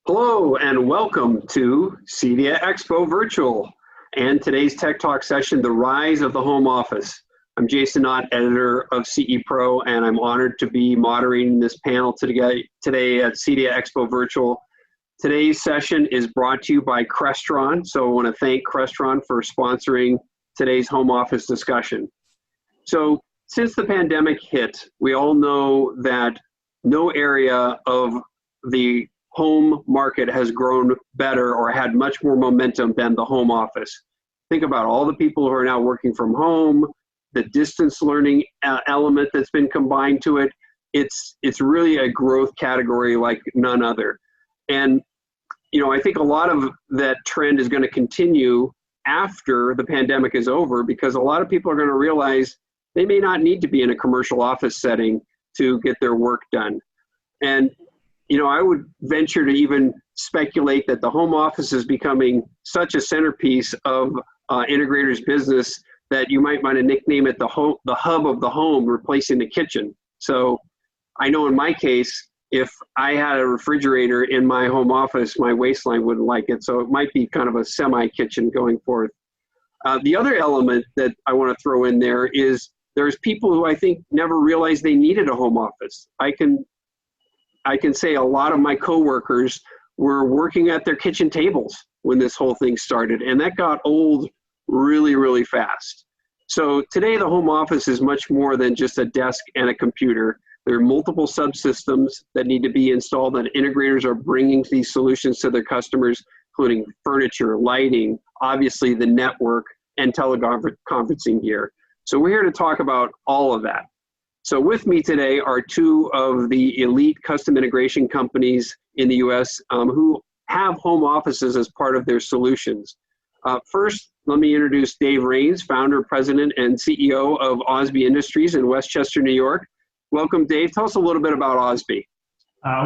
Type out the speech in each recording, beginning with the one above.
Hello and welcome to CEDIA Expo Virtual and today's Tech Talk session, The Rise of the Home Office. I'm Jason Knott, editor of CE-Pro, and I'm honored to be moderating this panel today at CEDIA Expo Virtual. Today's session is brought to you by Crestron, so I want to thank Crestron for sponsoring today's home office discussion. So since the pandemic hit, we all know that no area of the home market has grown better or had much more momentum than the home office. Think about all the people who are now working from home, the distance learning element that's been combined to it. It's really a growth category like none other. And I think a lot of that trend is going to continue after the pandemic is over, because a lot of people are going to realize they may not need to be in a commercial office setting to get their work done. And I would venture to even speculate that the home office is becoming such a centerpiece of integrators' business that you might want to nickname it the hub of the home, replacing the kitchen. So I know in my case, if I had a refrigerator in my home office, my waistline wouldn't like it. So it might be kind of a semi-kitchen going forth. The other element that I want to throw in there is there's people who I think never realized they needed a home office. I can say a lot of my coworkers were working at their kitchen tables when this whole thing started, and that got old really, really fast. So today the home office is much more than just a desk and a computer. There are multiple subsystems that need to be installed, and integrators are bringing these solutions to their customers, including furniture, lighting, obviously the network, and teleconferencing gear. So we're here to talk about all of that. So with me today are two of the elite custom integration companies in the US who have home offices as part of their solutions. First, let me introduce Dave Rains, founder, president, and CEO of Osbee Industries in Westchester, New York. Welcome, Dave. Tell us a little bit about Osbee.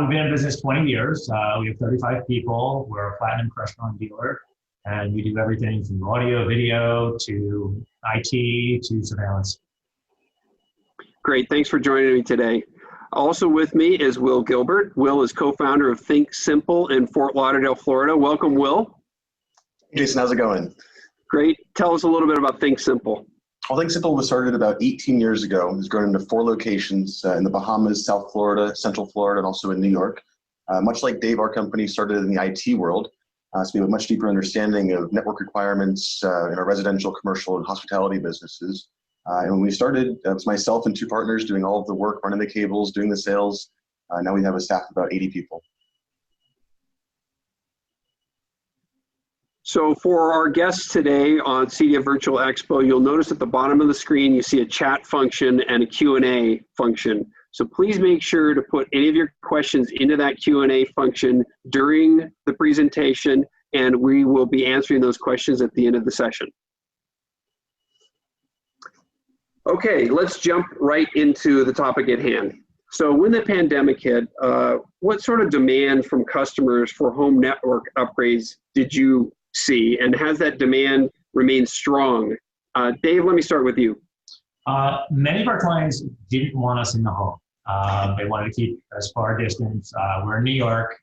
We've been in business 20 years. We have 35 people. We're a platinum Crestron dealer, and we do everything from audio, video, to IT, to surveillance. Great, thanks for joining me today. Also with me is Will Gilbert. Will is co-founder of Think Simple in Fort Lauderdale, Florida. Welcome, Will. Jason, how's it going? Great. Tell us a little bit about Think Simple. Well, Think Simple was started about 18 years ago. It was grown into 4 locations in the Bahamas, South Florida, Central Florida, and also in New York. Much like Dave, our company started in the IT world, so we have a much deeper understanding of network requirements in our residential, commercial, and hospitality businesses. And when we started, it was myself and 2 partners doing all of the work, running the cables, doing the sales. Now we have a staff of about 80 people. So for our guests today on CEDIA Virtual Expo, you'll notice at the bottom of the screen, you see a chat function and a Q&A function. So please make sure to put any of your questions into that Q&A function during the presentation, and we will be answering those questions at the end of the session. Okay, let's jump right into the topic at hand. So when the pandemic hit, what sort of demand from customers for home network upgrades did you see, and has that demand remained strong? Dave, let me start with you. Many of our clients didn't want us in the home. They wanted to keep as far distance. We're in New York.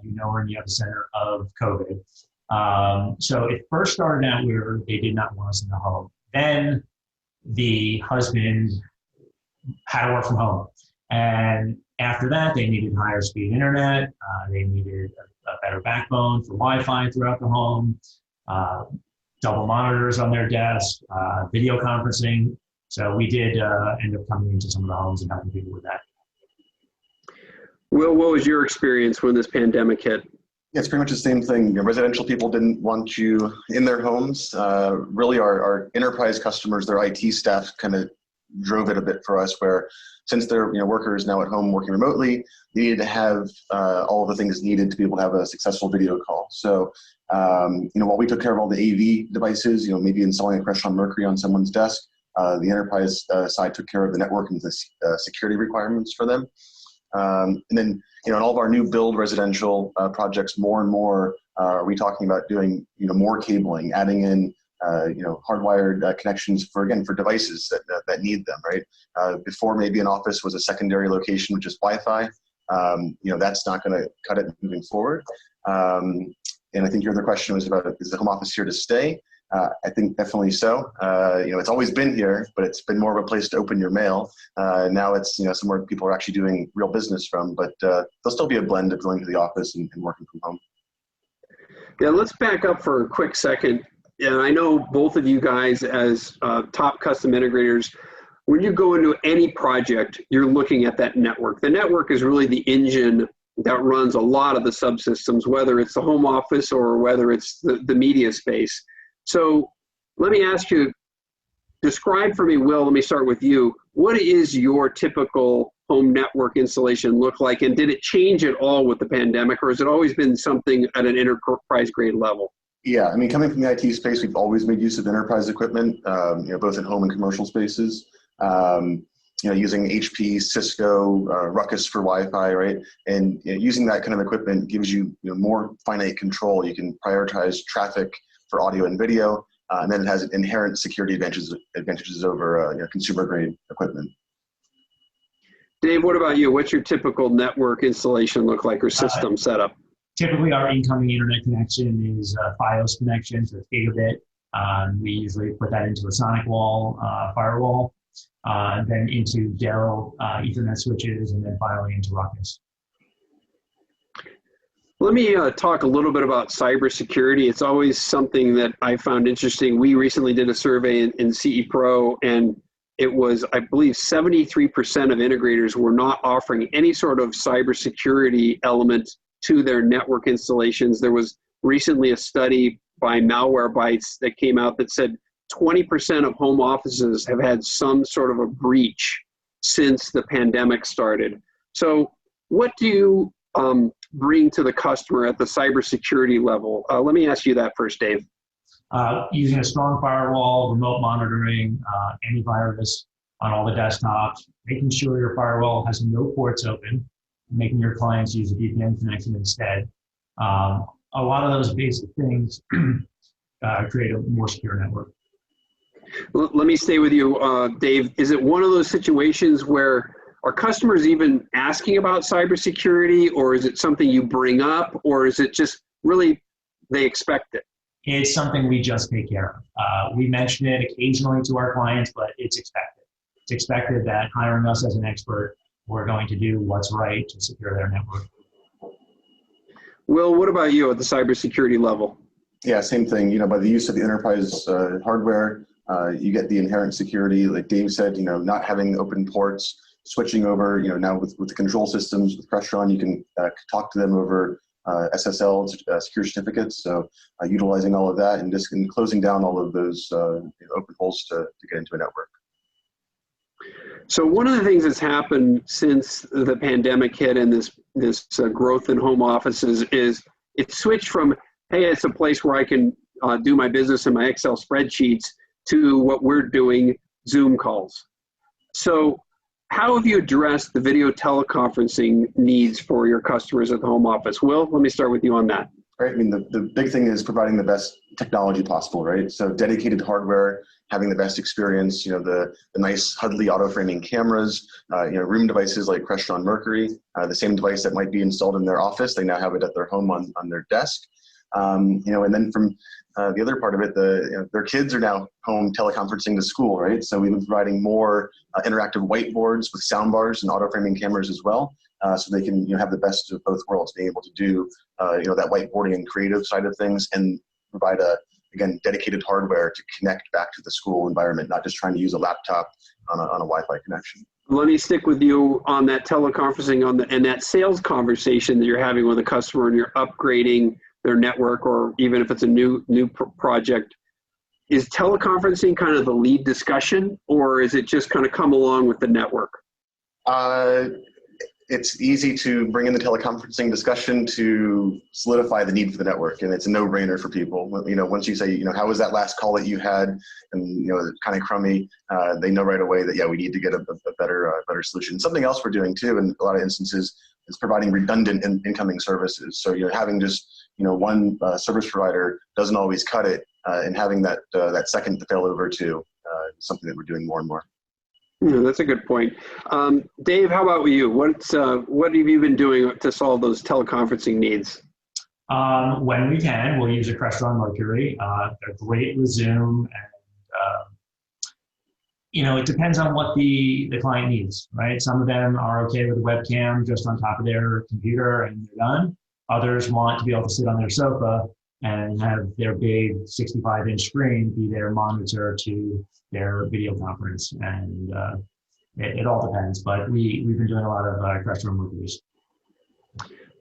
We're in the epicenter of COVID. So it first started out where they did not want us in the home. Then the husband had to work from home. And after that, they needed higher speed internet. They needed a better backbone for Wi-Fi throughout the home, double monitors on their desk, video conferencing. So we did end up coming into some of the homes and helping people with that. Will, what was your experience when this pandemic hit? Yeah, it's pretty much the same thing. Residential people didn't want you in their homes. Really, our enterprise customers, their IT staff kind of drove it a bit for us, where since their workers now at home working remotely, you needed to have all of the things needed to be able to have a successful video call. So, while we took care of all the AV devices, maybe installing a Crestron Mercury on someone's desk, the enterprise side took care of the network and the security requirements for them. And then, in all of our new build residential projects, more and more are we talking about doing, more cabling, adding in, hardwired connections for devices that need them, right? Before, maybe an office was a secondary location, which is Wi-Fi. That's not going to cut it moving forward. And I think your other question was about, is the home office here to stay? I think definitely so. It's always been here, but it's been more of a place to open your mail. Now it's, somewhere people are actually doing real business from, but there'll still be a blend of going to the office and working from home. Yeah, let's back up for a quick second. And I know both of you guys as top custom integrators, when you go into any project, you're looking at that network. The network is really the engine that runs a lot of the subsystems, whether it's the home office or whether it's the media space. So let me ask you, describe for me, Will, let me start with you. What is your typical home network installation look like? And did it change at all with the pandemic, or has it always been something at an enterprise grade level? Yeah, coming from the IT space, we've always made use of enterprise equipment, both in home and commercial spaces. Using HP, Cisco, Ruckus for Wi-Fi, right? And using that kind of equipment gives you, more finite control. You can prioritize traffic for audio and video, and then it has inherent security advantages over consumer grade equipment. Dave, what about you? What's your typical network installation look like, or system setup? Typically, our incoming internet connection is a FiOS connection, so it's gigabit. We usually put that into a Sonic wall firewall, and then into Dell Ethernet switches, and then finally into Ruckus. Let me talk a little bit about cybersecurity. It's always something that I found interesting. We recently did a survey in CE-Pro, and it was, I believe, 73% of integrators were not offering any sort of cybersecurity element to their network installations. There was recently a study by Malwarebytes that came out that said 20% of home offices have had some sort of a breach since the pandemic started. So what do you bring to the customer at the cybersecurity level? Let me ask you that first, Dave. Using a strong firewall, remote monitoring, antivirus on all the desktops, making sure your firewall has no ports open, making your clients use a VPN connection instead. A lot of those basic things create a more secure network. Let me stay with you, Dave. Is it one of those situations where are customers even asking about cybersecurity, or is it something you bring up, or is it just really they expect it? It's something we just take care of. We mention it occasionally to our clients, but it's expected. It's expected that hiring us as an expert, we're going to do what's right to secure their network. Will, what about you at the cybersecurity level? Yeah, same thing. By the use of the enterprise hardware, you get the inherent security, like Dave said, not having open ports, switching over, now with the control systems, with Crestron, you can talk to them over SSL, secure certificates. So utilizing all of that and just closing down all of those open holes to get into a network. So one of the things that's happened since the pandemic hit and this growth in home offices is it switched from, hey, it's a place where I can do my business in my Excel spreadsheets, to what we're doing, Zoom calls. So how have you addressed the video teleconferencing needs for your customers at the home office? Will, let me start with you on that. Right. The big thing is providing the best technology possible, right? So dedicated hardware, having the best experience, the nice Hudley auto framing cameras, room devices like Crestron Mercury, the same device that might be installed in their office, they now have it at their home on their desk. And then from the other part of it, their kids are now home teleconferencing to school, right? So we've been providing more interactive whiteboards with sound bars and auto framing cameras as well, so they can have the best of both worlds, being able to do that whiteboarding and creative side of things, and provide again dedicated hardware to connect back to the school environment, not just trying to use a laptop on a Wi-Fi connection. Let me stick with you on that teleconferencing and that sales conversation that you're having with a customer, and you're upgrading their network, or even if it's a new project. Is teleconferencing kind of the lead discussion, or is it just kind of come along with the network? It's easy to bring in the teleconferencing discussion to solidify the need for the network, and it's a no-brainer for people. Once you say, how was that last call that you had, and kind of crummy, they know right away that we need to get a better solution. Something else we're doing too, in a lot of instances, is providing redundant incoming services. So having just one service provider doesn't always cut it, and having that second to fail over to is something that we're doing more and more. Yeah, that's a good point. Dave, how about you? What have you been doing to solve those teleconferencing needs? When we can, we'll use a Crestron Mercury. They're great with Zoom, and it depends on what the client needs, right? Some of them are okay with a webcam just on top of their computer and they're done. Others want to be able to sit on their sofa and have their big 65-inch screen be their monitor to their video conference, and it all depends. But we've been doing a lot of Crestron Mercuries.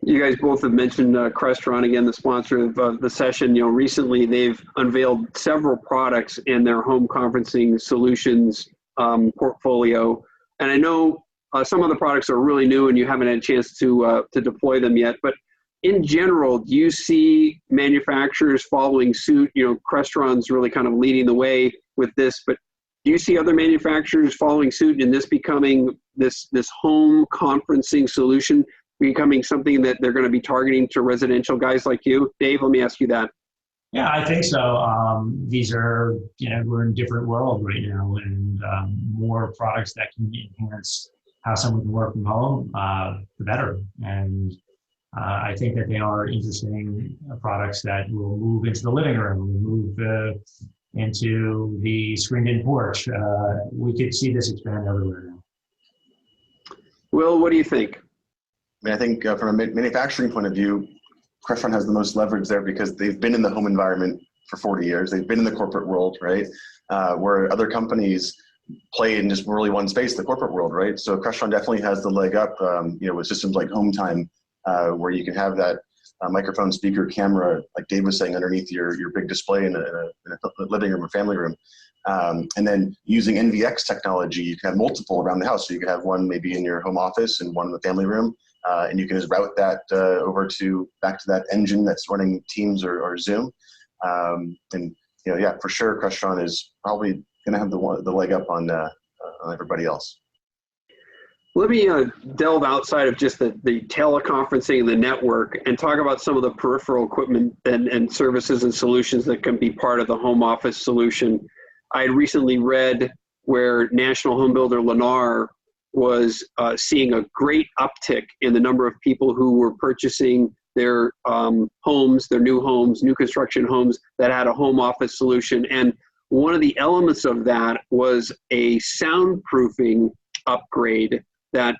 You guys both have mentioned Crestron, again, the sponsor of the session. Recently they've unveiled several products in their home conferencing solutions portfolio. And I know some of the products are really new and you haven't had a chance to deploy them yet. But in general, do you see manufacturers following suit? Crestron's really kind of leading the way with this, but do you see other manufacturers following suit in this becoming this home conferencing solution becoming something that they're going to be targeting to residential guys like you? Dave, let me ask you that. Yeah, I think so. These are, we're in a different world right now, and more products that can enhance how someone can work from home, the better. And I think that they are interesting products that will move into the living room, move into the screened-in porch. We could see this expand everywhere now. Will, what do you think? I think from a manufacturing point of view, Crestron has the most leverage there because they've been in the home environment for 40 years. They've been in the corporate world, right? Where other companies play in just really one space, the corporate world, right? So Crestron definitely has the leg up, with systems like HomeTime, where you can have that microphone, speaker, camera, like Dave was saying, underneath your big display in a living room or family room. And then using NVX technology, you can have multiple around the house. So you can have one maybe in your home office and one in the family room. And you can just route that back to that engine that's running Teams or Zoom. For sure, Crestron is probably going to have the leg up on everybody else. Let me delve outside of just the teleconferencing and the network and talk about some of the peripheral equipment and services and solutions that can be part of the home office solution. I had recently read where national home builder Lennar was seeing a great uptick in the number of people who were purchasing their homes, their new construction homes that had a home office solution. And one of the elements of that was a soundproofing upgrade that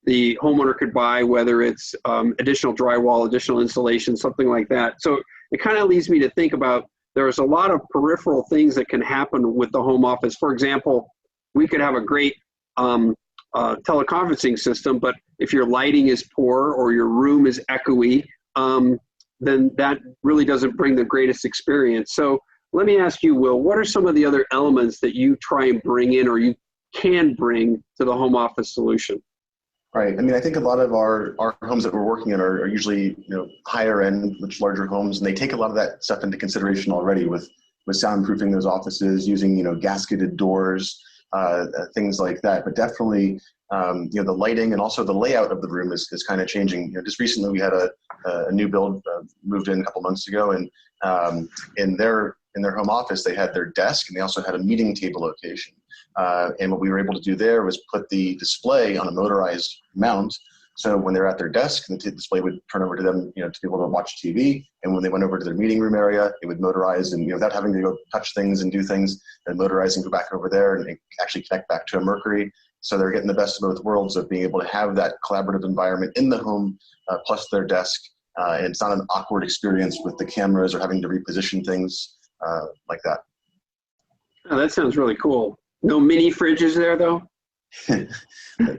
the homeowner could buy, whether it's additional drywall, additional insulation, something like that. So it kind of leads me to think about there's a lot of peripheral things that can happen with the home office. For example, we could have a great teleconferencing system, but if your lighting is poor or your room is echoey, then that really doesn't bring the greatest experience. So let me ask you, Will, what are some of the other elements that you try and bring in or you can bring to the home office solution? Right. I mean, I think a lot of our homes that we're working in are usually, higher end, much larger homes, and they take a lot of that stuff into consideration already with soundproofing those offices, using, gasketed doors, things like that. But definitely, the lighting and also the layout of the room is kind of changing. Just recently we had a new build moved in a couple months ago, and in their home office, they had their desk and they also had a meeting table location. And what we were able to do there was put the display on a motorized mount. So when they're at their desk, the display would turn over to them, to be able to watch TV. And when they went over to their meeting room area, it would motorize and, without having to go touch things and do things, and motorize and go back over there and actually connect back to a Mercury. So they're getting the best of both worlds of being able to have that collaborative environment in the home, plus their desk. And it's not an awkward experience with the cameras or having to reposition things like that. Oh, that sounds really cool. No mini fridges there, though?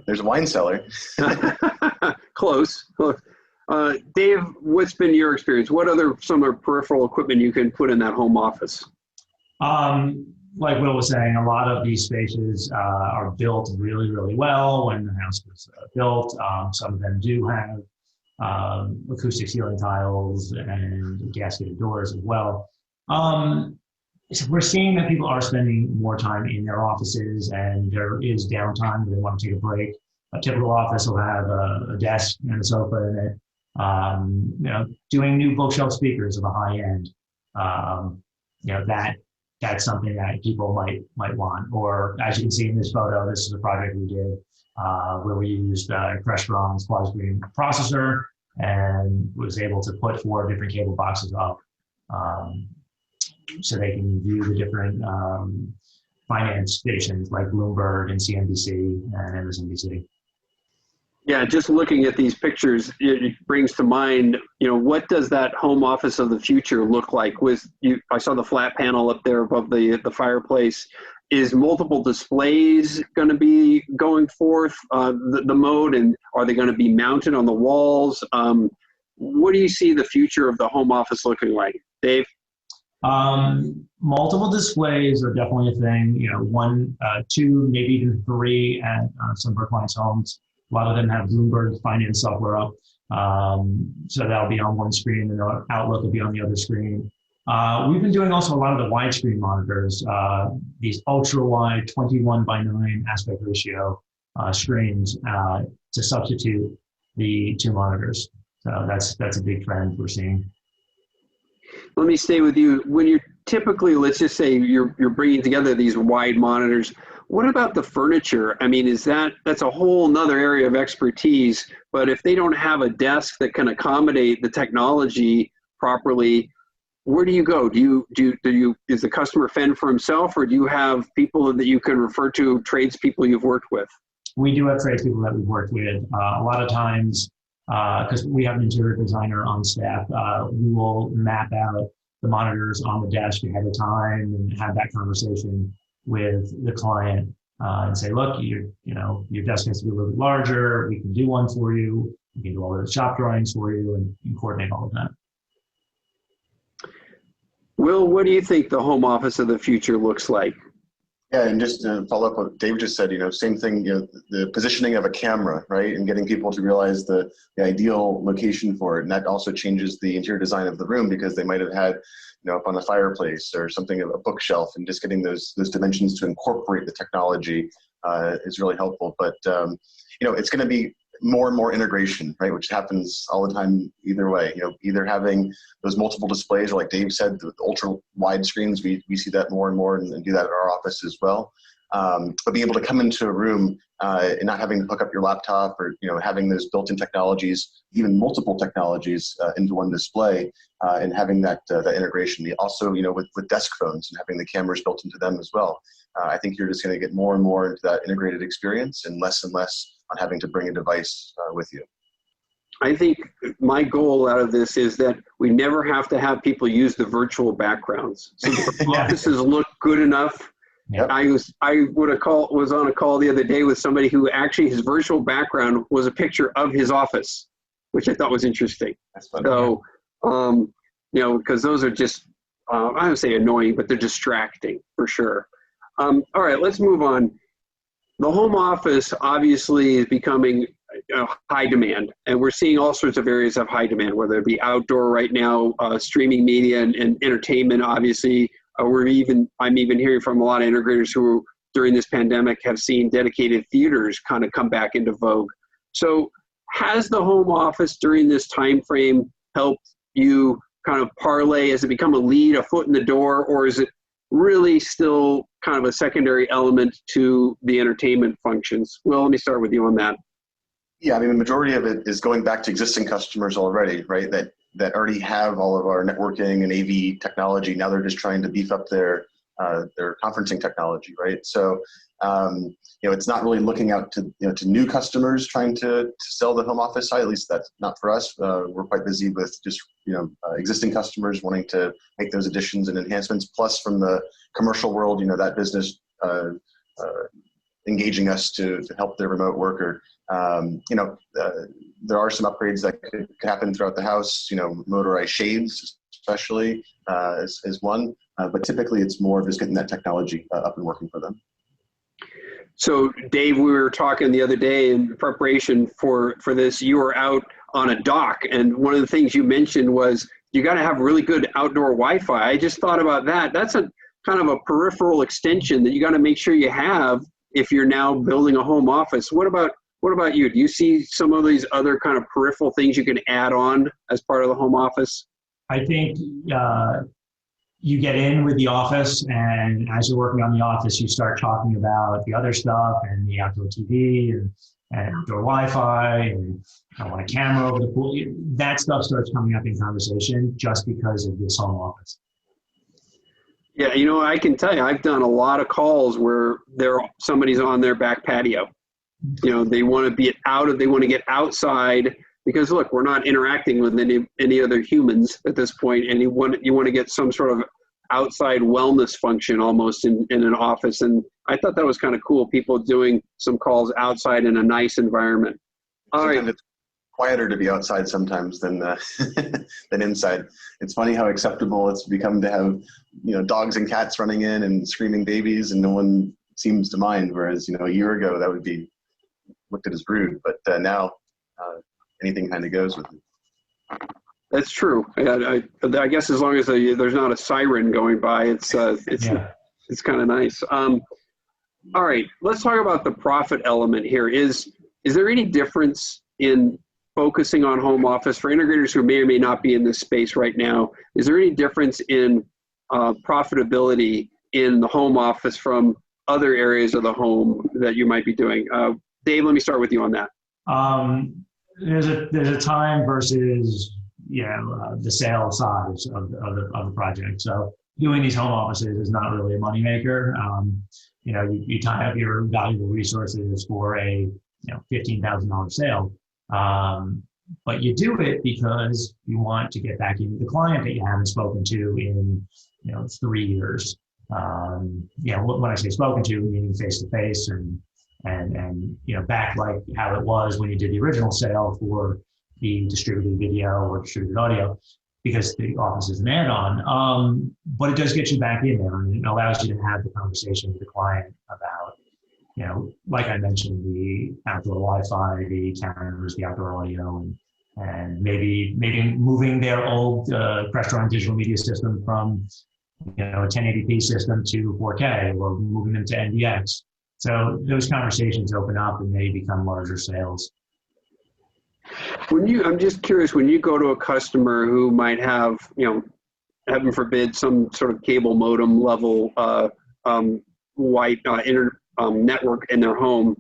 There's a wine cellar. Close. Dave, what's been your experience? What other some of the peripheral equipment you can put in that home office? Like Will was saying, a lot of these spaces are built really, really well when the house was built. Some of them do have acoustic ceiling tiles and gasketed doors as well. So we're seeing that people are spending more time in their offices, and there is downtime where they want to take a break. A typical office will have a desk and a sofa in it. Doing new bookshelf speakers of a high end. That's something that people might want. Or as you can see in this photo, this is a project we did where we used Crestron's quad screen processor and was able to put 4 different cable boxes up so they can view the different finance stations like Bloomberg and CNBC and MSNBC. Yeah, just looking at these pictures, it brings to mind, what does that home office of the future look like? I saw the flat panel up there above the fireplace. Is multiple displays going to be going forth the mode, and are they going to be mounted on the walls? What do you see the future of the home office looking like, Dave? Multiple displays are definitely a thing. 1, 2, maybe even 3 at some of our clients' homes. A lot of them have Bloomberg finance software up. So that'll be on one screen and the Outlook will be on the other screen. We've been doing also a lot of the widescreen monitors, these ultra wide 21:9 aspect ratio screens to substitute the 2 monitors. So that's a big trend we're seeing. Let me stay with you. When you're typically, let's just say you're bringing together these wide monitors, what about the furniture? I mean, that's a whole nother area of expertise, but if they don't have a desk that can accommodate the technology properly, where do you go? Is the customer fend for himself, or do you have people that you can refer to, tradespeople you've worked with? We do have tradespeople that we've worked with. A lot of times, because we have an interior designer on staff, we will map out the monitors on the desk ahead of time and have that conversation with the client and say, look, your desk has to be a little bit larger. We can do one for you. We can do all the shop drawings for you and coordinate all of that. Will, what do you think the home office of the future looks like? Yeah, and just to follow up what Dave just said, same thing, the positioning of a camera, right? And getting people to realize the ideal location for it. And that also changes the interior design of the room, because they might have had, up on a fireplace or something, a bookshelf, and just getting those dimensions to incorporate the technology is really helpful. But, it's going to be more and more integration, right? Which happens all the time either way, either having those multiple displays, or like Dave said, the ultra wide screens, we see that more and more and do that at our office as well. But being able to come into a room and not having to hook up your laptop, or, having those built-in technologies, even multiple technologies into one display, and having that integration. Also, with desk phones and having the cameras built into them as well. I think you're just going to get more and more into that integrated experience and less on having to bring a device with you. I think my goal out of this is that we never have to have people use the virtual backgrounds. So the offices look good enough. Yep. I was on a call the other day with somebody who actually his virtual background was a picture of his office, which I thought was interesting. That's funny. So, because those are just, I don't say annoying, but they're distracting for sure. All right, let's move on. The home office obviously is becoming high demand, and we're seeing all sorts of areas of high demand, whether it be outdoor right now, streaming media and entertainment, obviously. I'm even hearing from a lot of integrators who during this pandemic have seen dedicated theaters kind of come back into vogue. So has the home office during this time frame helped you kind of parlay? Has it become a lead, a foot in the door, or is it really still kind of a secondary element to the entertainment functions? Will, let me start with you on that. Yeah, I mean, the majority of it is going back to existing customers already, right? That already have all of our networking and AV technology. Now they're just trying to beef up their conferencing technology, right? So, it's not really looking out to new customers trying to sell the home office side. At least that's not for us. We're quite busy with just existing customers wanting to make those additions and enhancements. Plus, from the commercial world, that business engaging us to help their remote worker. There are some upgrades that could happen throughout the house. Motorized shades, especially, is one. But typically, it's more of just getting that technology up and working for them. So, Dave, we were talking the other day in preparation for this. You were out on a dock, and one of the things you mentioned was you got to have really good outdoor Wi-Fi. I just thought about that. That's a kind of a peripheral extension that you got to make sure you have if you're now building a home office. What about you? Do you see some of these other kind of peripheral things you can add on as part of the home office? I think you get in with the office, and as you're working on the office, you start talking about the other stuff and the outdoor TV and and outdoor Wi-Fi, and I want a camera over the pool. That stuff starts coming up in conversation just because of this home office. Yeah, I can tell you, I've done a lot of calls where somebody's on their back patio. They want to get outside because look, we're not interacting with any other humans at this point, and you want to get some sort of outside wellness function almost in an office. And I thought that was kind of cool. People doing some calls outside in a nice environment. All sometimes right. it's quieter to be outside sometimes than than inside. It's funny how acceptable it's become to have dogs and cats running in and screaming babies, and no one seems to mind. Whereas a year ago that would be looked at as rude, but now anything kind of goes with it. That's true. I guess as long as there's not a siren going by, it's kind of nice. All right, let's talk about the profit element here. Is there any difference in focusing on home office for integrators who may or may not be in this space right now? Is there any difference in profitability in the home office from other areas of the home that you might be doing? Dave, let me start with you on that. There's a time versus the sale size of the project. So doing these home offices is not really a moneymaker. You tie up your valuable resources for a $15,000 sale, but you do it because you want to get back into the client that you haven't spoken to in 3 years. When I say spoken to, meaning face to face and back like how it was when you did the original sale for the distributed video or distributed audio, because the office is an add-on. But it does get you back in there, and it allows you to have the conversation with the client about, like I mentioned, the outdoor Wi-Fi, the cameras, the outdoor audio, and maybe moving their old Crestron digital media system from a 1080p system to 4K, or moving them to NVX. So those conversations open up and they become larger sales. I'm just curious, when you go to a customer who might have, heaven forbid, some sort of cable modem level network in their home,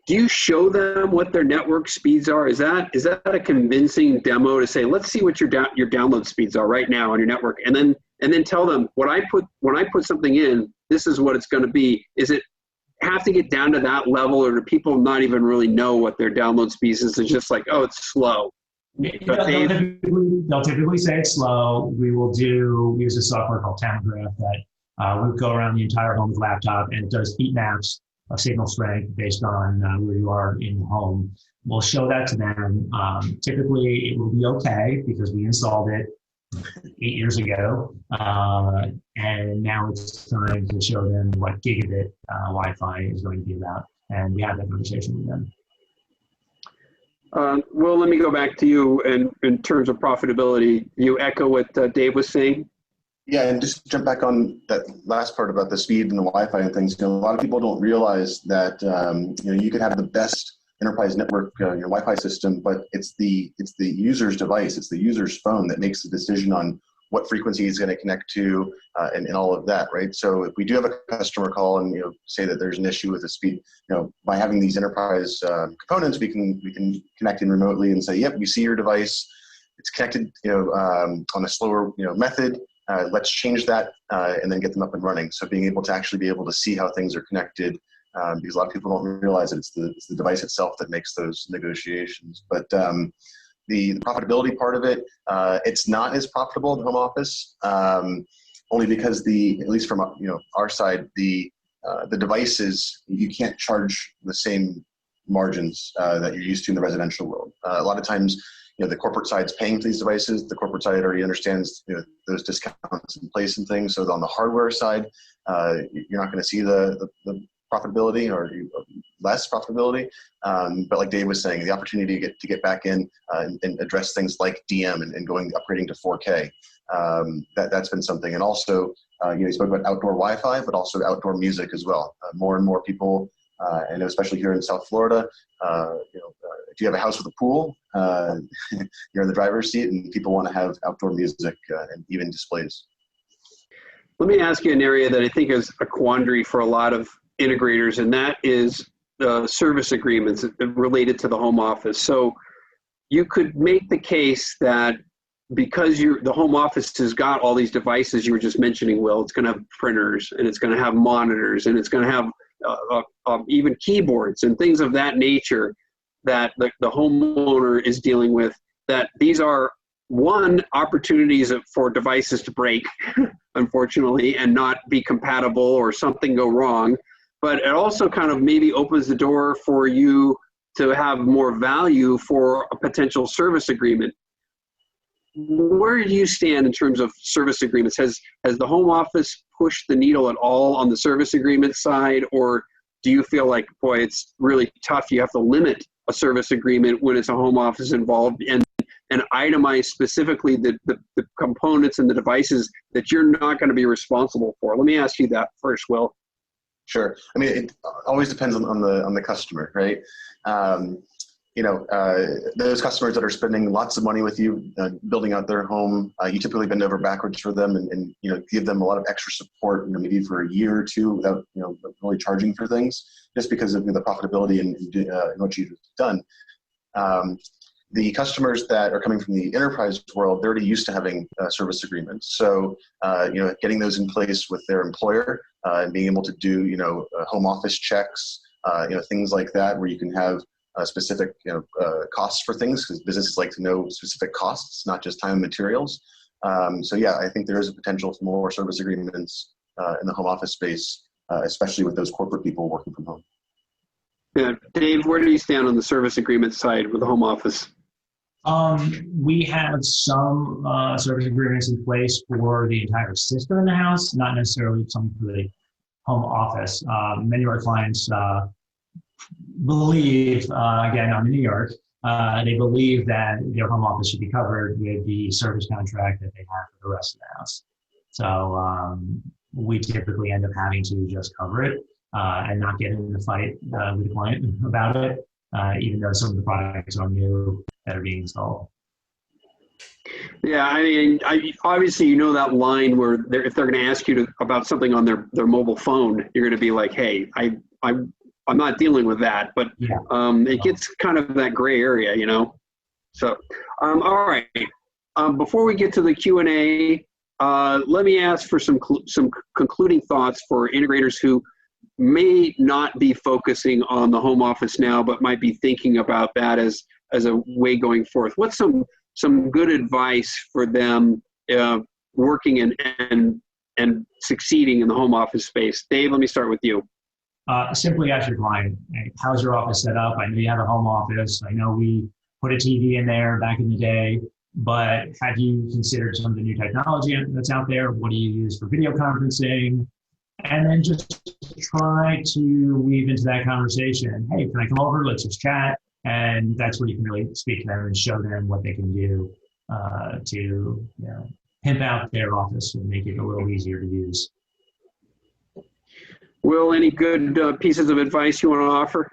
do you show them what their network speeds are? Is that a convincing demo to say, let's see what your download speeds are right now on your network, and then tell them when I put something in, this is what it's going to be? Is it have to get down to that level, or do people not even really know what their download speeds is? It's just like, oh, it's slow. They'll typically say it's slow. We use a software called Teleconferencing that we go around the entire home with laptop, and it does heat maps of signal strength based on where you are in the home. We'll show that to them. Typically, it will be okay because we installed it 8 years ago, and now it's time to show them what gigabit Wi-Fi is going to be about, and we have that conversation with them. Well, let me go back to you in terms of profitability. You echo what Dave was saying? Yeah, and just jump back on that last part about the speed and the Wi-Fi and things. A lot of people don't realize that you could have the best enterprise network, Wi-Fi system, but it's the user's device, it's the user's phone that makes the decision on what frequency he's going to connect to, and all of that, right? So if we do have a customer call and say that there's an issue with the speed, by having these enterprise components, we can connect in remotely and say, yep, we see your device, it's connected, on a slower method. Let's change that and then get them up and running. So being able to see how things are connected, because a lot of people don't realize that it's the device itself that makes those negotiations. But the profitability part of it, it's not as profitable in home office, only because at least from our side, the devices, you can't charge the same margins that you're used to in the residential world. A lot of times, the corporate side's paying for these devices. The corporate side already understands those discounts in place and things. So on the hardware side, you're not going to see the profitability or less profitability. But like Dave was saying, the opportunity to get back in and address things like DM and upgrading to 4K, that's been something. And also, you spoke about outdoor Wi-Fi, but also outdoor music as well. More and more people, and especially here in South Florida, if you have a house with a pool, you're in the driver's seat, and people want to have outdoor music and even displays. Let me ask you an area that I think is a quandary for a lot of integrators, and that is service agreements related to the home office. So you could make the case that because the home office has got all these devices you were just mentioning, Will, it's going to have printers and it's going to have monitors and it's going to have even keyboards and things of that nature that the homeowner is dealing with, that these are opportunities for devices to break, unfortunately, and not be compatible or something go wrong. But it also kind of maybe opens the door for you to have more value for a potential service agreement. Where do you stand in terms of service agreements? Has the home office pushed the needle at all on the service agreement side, or do you feel like, boy, it's really tough, you have to limit a service agreement when it's a home office involved and itemize specifically the components and the devices that you're not going to be responsible for? Let me ask you that first, Will. Sure. I mean, it always depends on the customer, right? Those customers that are spending lots of money with you, building out their home, you typically bend over backwards for them and give them a lot of extra support, maybe for a year or two without, really charging for things, just because of the profitability and what you've done. The customers that are coming from the enterprise world, they're already used to having service agreements. So, getting those in place with their employer and being able to do, home office checks, things like that, where you can have specific costs for things, because businesses like to know specific costs, not just time and materials. So yeah, I think there is a potential for more service agreements in the home office space, especially with those corporate people working from home. Yeah. Dave, where do you stand on the service agreement side with the home office? We have some service agreements in place for the entire system in the house, not necessarily some for the home office. Many of our clients believe, again, I'm in New York, they believe that their home office should be covered with the service contract that they have for the rest of the house. So we typically end up having to just cover it and not get in the fight with the client about it, even though some of the products are new that are being installed. Yeah, I mean, obviously, that line where if they're going to ask you about something on their mobile phone, you're going to be like, hey, I'm not dealing with that, but yeah. It gets kind of that gray area, So, all right. Before we get to the Q&A, let me ask for some concluding thoughts for integrators who may not be focusing on the home office now, but might be thinking about that as a way going forth. What's some good advice for them working and succeeding in the home office space? Dave, let me start with you. Simply ask your client, hey, how's your office set up? I know you have a home office. I know we put a TV in there back in the day, but have you considered some of the new technology that's out there? What do you use for video conferencing? And then just try to weave into that conversation, hey, can I come over? Let's just chat. And that's where you can really speak to them and show them what they can do to pimp out their office and make it a little easier to use. Will, any good pieces of advice you want to offer?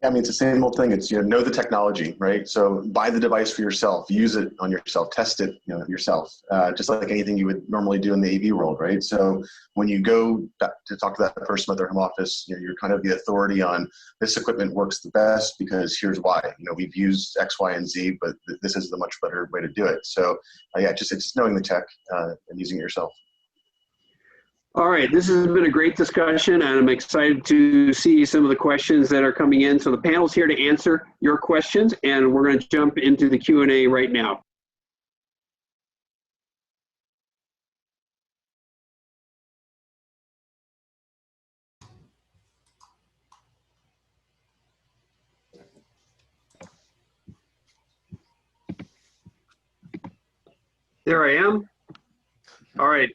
I mean, it's the same old thing. It's, know the technology, right? So buy the device for yourself, use it on yourself, test it, yourself, just like anything you would normally do in the AV world, right? So when you go to talk to that person about their home office, you're kind of the authority on this equipment works the best because here's why. We've used X, Y, and Z, but this is the much better way to do it. So it's just knowing the tech and using it yourself. All right, this has been a great discussion, and I'm excited to see some of the questions that are coming in. So the panel's here to answer your questions, and we're going to jump into the Q&A right now. There I am. All right.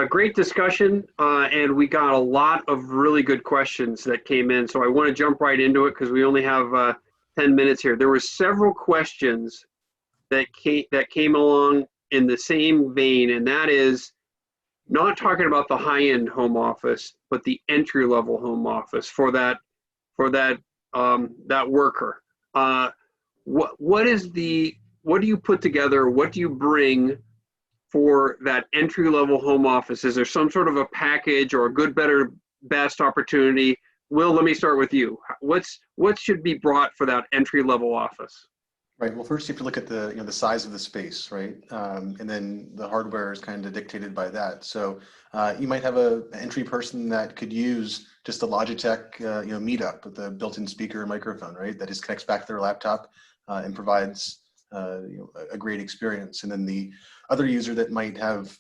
Great discussion, and we got a lot of really good questions that came in. So I want to jump right into it because we only have 10 minutes here. There were several questions that came along in the same vein, and that is not talking about the high-end home office, but the entry-level home office for that worker. What do you put together? What do you bring for that entry-level home office? Is there some sort of a package or a good, better, best opportunity Will, let me start with you. What should be brought for that entry-level office? Right. Well, first you have to look at the the size of the space, right? And then the hardware is kind of dictated by that. So you might have an entry person that could use just a Logitech meetup with a built-in speaker and microphone, right? That just connects back to their laptop and provides a great experience. And then the other user that might have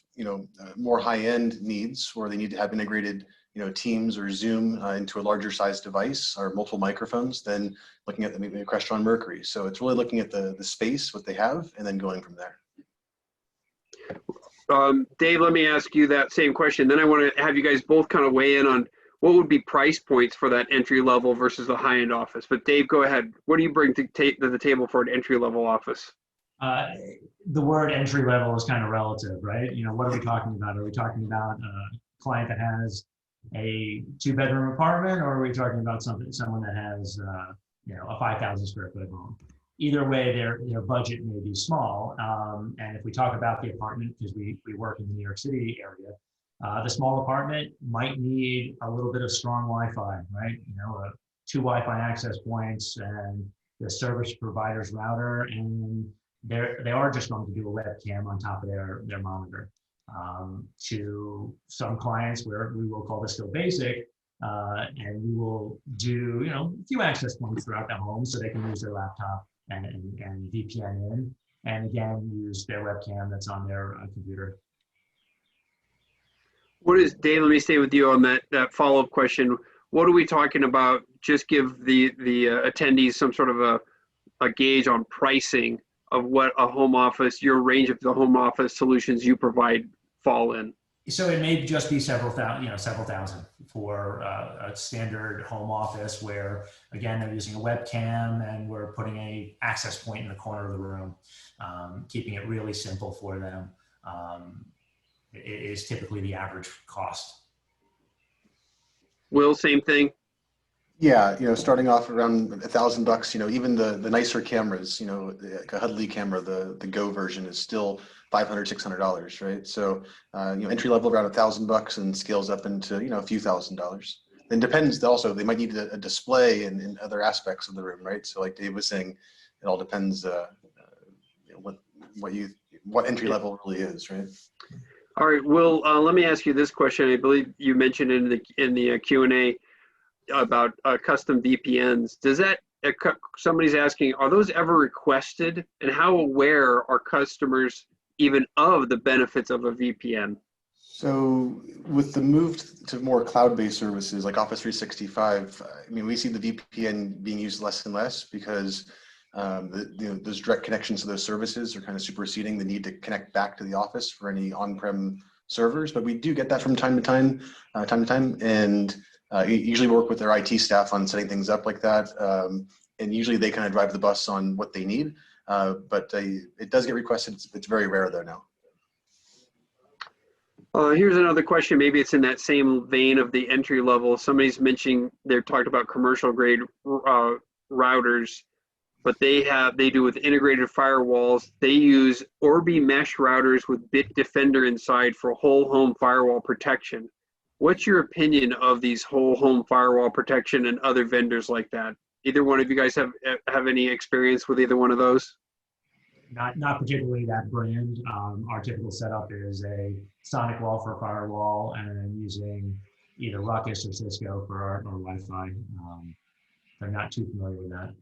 more high-end needs, where they need to have integrated Teams or Zoom into a larger size device or multiple microphones, then looking at maybe a Crestron Mercury. So it's really looking at the space, what they have, and then going from there. Dave, let me ask you that same question. Then I want to have you guys both kind of weigh in on what would be price points for that entry level versus the high-end office. But Dave, go ahead. What do you bring to the table for an entry level office? The word entry level is kind of relative, right? What are we talking about? Are we talking about a client that has a 2-bedroom apartment, or are we talking about someone that has a 5,000 square foot home? Either way, their budget may be small. And if we talk about the apartment, because we work in the New York City area, the small apartment might need a little bit of strong Wi-Fi, right? 2 Wi-Fi access points and the service provider's router, and they are just going to do a webcam on top of their monitor. To some clients where we will call this still basic, and we will do a few access points throughout the home so they can use their laptop and VPN in, and again use their webcam that's on their computer. What is, Dave, let me stay with you on that follow-up question. What are we talking about? Just give the attendees some sort of a gauge on pricing of what a home office, your range of the home office solutions you provide fall in. So it may just be several thousand for a standard home office where, again, they're using a webcam and we're putting a access point in the corner of the room, keeping it really simple for them. It is typically the average cost. Will, same thing? Yeah, starting off around $1,000, even the nicer cameras, like a Hudley camera, the Go version is still $500, $600, right? So, entry level around $1,000 and scales up into, a few $1,000s. Then depends also, they might need a display and other aspects of the room, right? So like Dave was saying, it all depends what entry level really is, right? All right, Will, let me ask you this question. I believe you mentioned in the Q&A about custom VPNs. Does that, somebody's asking, are those ever requested, and how aware are customers even of the benefits of a VPN? So with the move to more cloud-based services like Office 365, we see the VPN being used less and less because those direct connections to those services are kind of superseding the need to connect back to the office for any on-prem servers. But we do get that from time to time, and usually work with their IT staff on setting things up like that. And usually they kind of drive the bus on what they need. But it does get requested. It's very rare though now. Here's another question. Maybe it's in that same vein of the entry level. Somebody's mentioning, they're talking about commercial grade routers, but they do with integrated firewalls. They use Osbee mesh routers with Bitdefender inside for whole home firewall protection. What's your opinion of these whole home firewall protection and other vendors like that? Either one of you guys have any experience with either one of those? Not particularly that brand. Our typical setup is a sonic wall for a firewall and using either Ruckus or Cisco for our Wi-Fi. I'm not too familiar with that.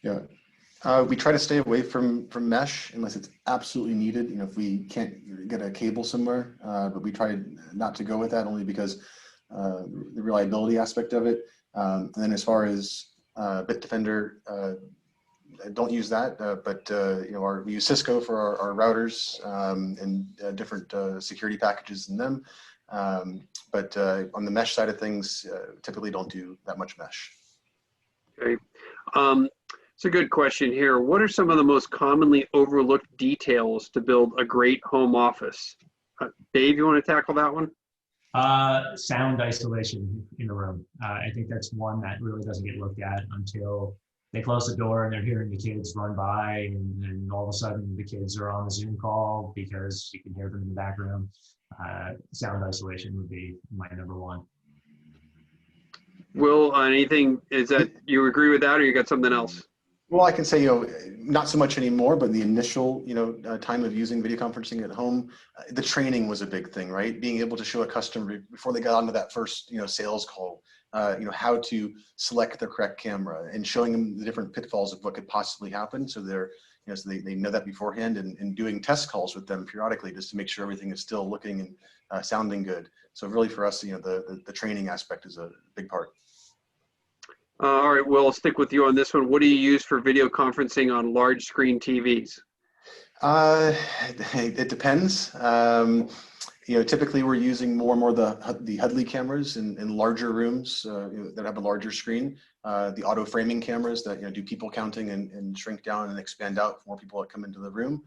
Yeah. We try to stay away from mesh unless it's absolutely needed. If we can't get a cable somewhere, but we try not to go with that only because the reliability aspect of it. And then as far as Bitdefender, don't use that, but we use Cisco for our routers and different security packages in them. But on the mesh side of things, typically don't do that much mesh. Okay. It's a good question here. What are some of the most commonly overlooked details to build a great home office? Dave, you want to tackle that one? Sound isolation in the room. I think that's one that really doesn't get looked at until they close the door and they're hearing the kids run by, and all of a sudden the kids are on the Zoom call because you can hear them in the background. Sound isolation would be my number one. Will, anything, is that, you agree with that or you got something else? Well, I can say, not so much anymore, but the initial, time of using video conferencing at home, the training was a big thing, right? Being able to show a customer before they got onto that first, sales call, how to select the correct camera and showing them the different pitfalls of what could possibly happen. So so they know that beforehand, and doing test calls with them periodically just to make sure everything is still looking and sounding good. So really for us, the training aspect is a big part. All right, Will, I'll stick with you on this one. What do you use for video conferencing on large screen TVs? It depends. Typically we're using more and more the Hudley cameras in larger rooms that have a larger screen. The auto framing cameras that do people counting and shrink down and expand out for more people that come into the room.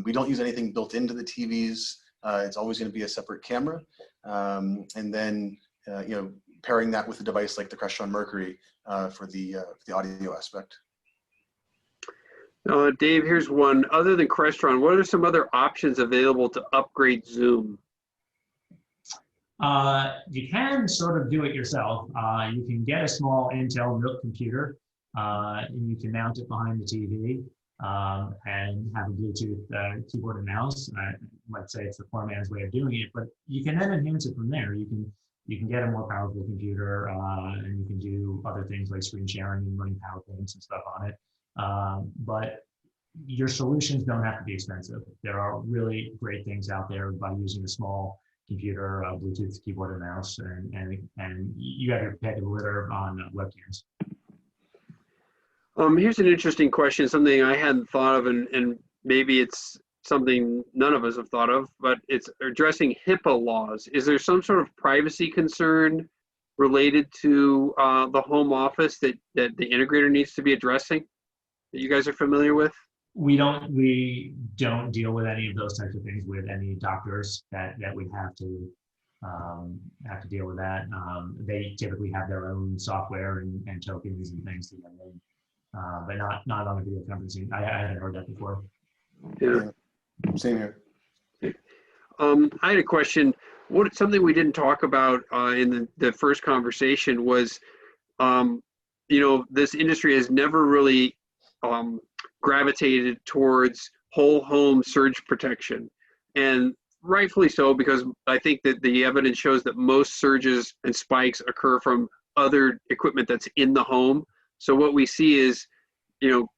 We don't use anything built into the TVs. It's always going to be a separate camera, and then pairing that with a device like the Crestron Mercury for the audio aspect. Dave, here's one. Other than Crestron, what are some other options available to upgrade Zoom? You can sort of do it yourself. You can get a small Intel Nook computer, and you can mount it behind the TV and have a Bluetooth keyboard and mouse. I might say it's the poor man's way of doing it, but you can then enhance it from there. You can get a more powerful computer, and you can do other things like screen sharing and running PowerPoints and stuff on it. But your solutions don't have to be expensive. There are really great things out there by using a small computer, Bluetooth keyboard and mouse, and you have your pick of the litter on webcams. Here's an interesting question, something I hadn't thought of, and maybe it's something none of us have thought of, but it's addressing HIPAA laws. Is there some sort of privacy concern related to the home office that the integrator needs to be addressing that you guys are familiar with? We don't deal with any of those types of things with any doctors that would have to deal with that. They typically have their own software and tokens and things to get in, but not on a video conferencing. I hadn't heard that before. Yeah. Same here. I had a question. Something we didn't talk about in the first conversation was, this industry has never really gravitated towards whole home surge protection, and rightfully so, because I think that the evidence shows that most surges and spikes occur from other equipment that's in the home. So what we see is,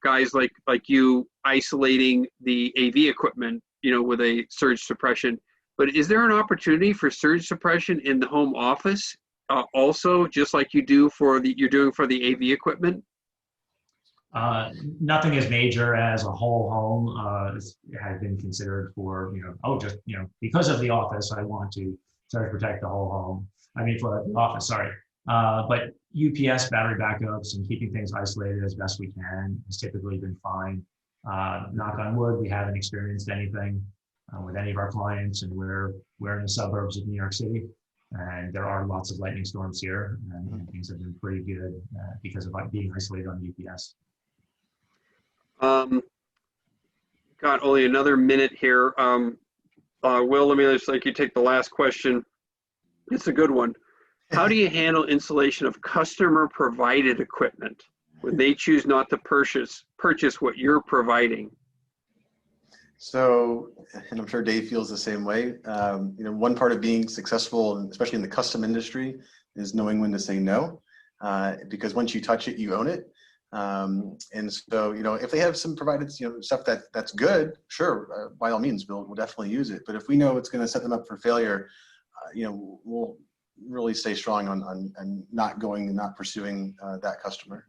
guys like you isolating the AV equipment, with a surge suppression. But is there an opportunity for surge suppression in the home office also, just like you're doing for the AV equipment? Nothing as major as a whole home has been considered for, because of the office, I want to surge protect the whole home. I mean, for the office, sorry. But UPS battery backups and keeping things isolated as best we can has typically been fine. Knock on wood, we haven't experienced anything with any of our clients, and we're in the suburbs of New York City, and there are lots of lightning storms here, and things have been pretty good because of being isolated on UPS. Got only another minute here. Will, let me just let you take the last question. It's a good one. How do you handle installation of customer-provided equipment when they choose not to purchase what you're providing? So, and I'm sure Dave feels the same way. One part of being successful, and especially in the custom industry, is knowing when to say no, because once you touch it, you own it. And so, if they have some provided, stuff that's good, sure, by all means, we'll definitely use it. But if we know it's going to set them up for failure, we'll really stay strong on not pursuing that customer.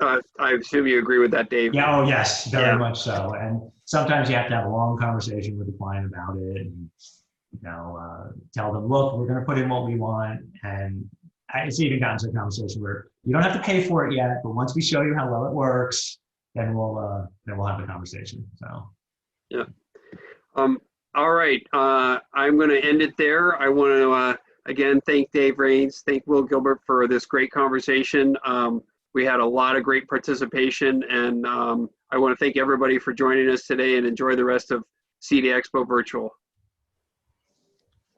I assume you agree with that, Dave. Yeah. Oh, yes, very much so. And sometimes you have to have a long conversation with the client about it, and tell them, look, we're going to put in what we want. And it's even gotten to a conversation where you don't have to pay for it yet, but once we show you how well it works, then we'll have the conversation. So. Yeah. All right. I'm going to end it there. I want to again thank Dave Rains, thank Will Gilbert for this great conversation. We had a lot of great participation, and I want to thank everybody for joining us today, and enjoy the rest of CEDIA Expo Virtual.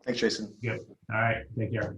Thanks, Jason. Good. All right. Take care.